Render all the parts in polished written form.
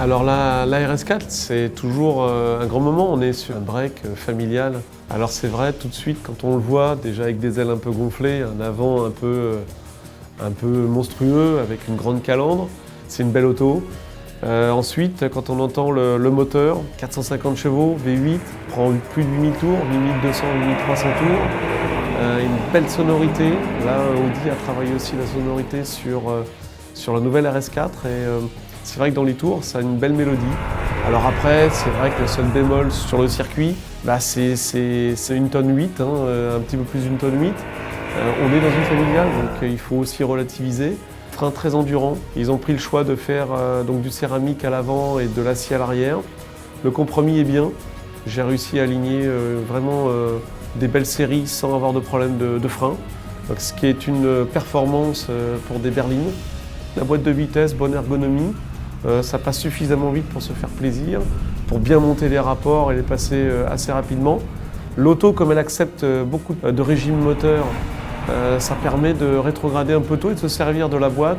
Alors la RS4, c'est toujours un grand moment. On est sur un break familial. Alors c'est vrai, tout de suite, quand on le voit, déjà avec des ailes un peu gonflées, un avant un peu monstrueux, avec une grande calandre, c'est une belle auto. Ensuite, quand on entend le moteur, 450 chevaux, V8, prend plus de 8000 tours, 8200, 8300 tours. Une belle sonorité. Là, Audi a travaillé aussi la sonorité sur la nouvelle RS4. C'est vrai que dans les tours, ça a une belle mélodie. Alors après, c'est vrai que le seul bémol sur le circuit, c'est 1,8 tonne, un petit peu plus d'1,8 tonne. On est dans une familiale, donc il faut aussi relativiser. Frein très endurant. Ils ont pris le choix de faire donc du céramique à l'avant et de l'acier à l'arrière. Le compromis est bien. J'ai réussi à aligner vraiment des belles séries sans avoir de problème de frein. Donc, ce qui est une performance pour des berlines. La boîte de vitesse, bonne ergonomie. Ça passe suffisamment vite pour se faire plaisir, pour bien monter les rapports et les passer assez rapidement. L'auto, comme elle accepte beaucoup de régimes moteurs, ça permet de rétrograder un peu tôt et de se servir de la boîte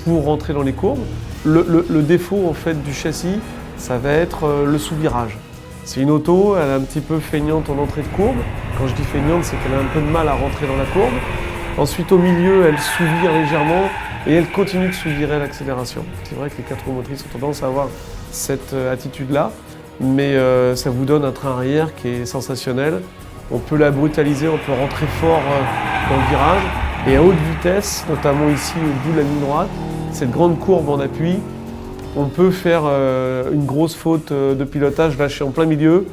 pour rentrer dans les courbes. Le défaut en fait du châssis, ça va être le sous-virage. C'est une auto, elle est un petit peu feignante en entrée de courbe. Quand je dis feignante, c'est qu'elle a un peu de mal à rentrer dans la courbe. Ensuite, au milieu, elle sous-vire légèrement et elle continue de sous-virer l'accélération. C'est vrai que les 4 roues motrices ont tendance à avoir cette attitude-là, mais ça vous donne un train arrière qui est sensationnel. On peut la brutaliser, on peut rentrer fort dans le virage. Et à haute vitesse, notamment ici au bout de la ligne droite, cette grande courbe en appui, on peut faire une grosse faute de pilotage, lâcher en plein milieu.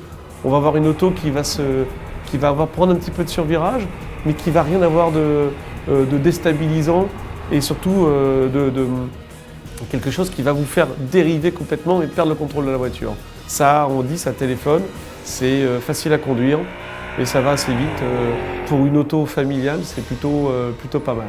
On va avoir une auto qui va prendre un petit peu de survirage, mais qui ne va rien avoir de déstabilisant et surtout de quelque chose qui va vous faire dériver complètement et perdre le contrôle de la voiture. Ça, on dit, ça téléphone, c'est facile à conduire et ça va assez vite. Pour une auto familiale, c'est plutôt pas mal.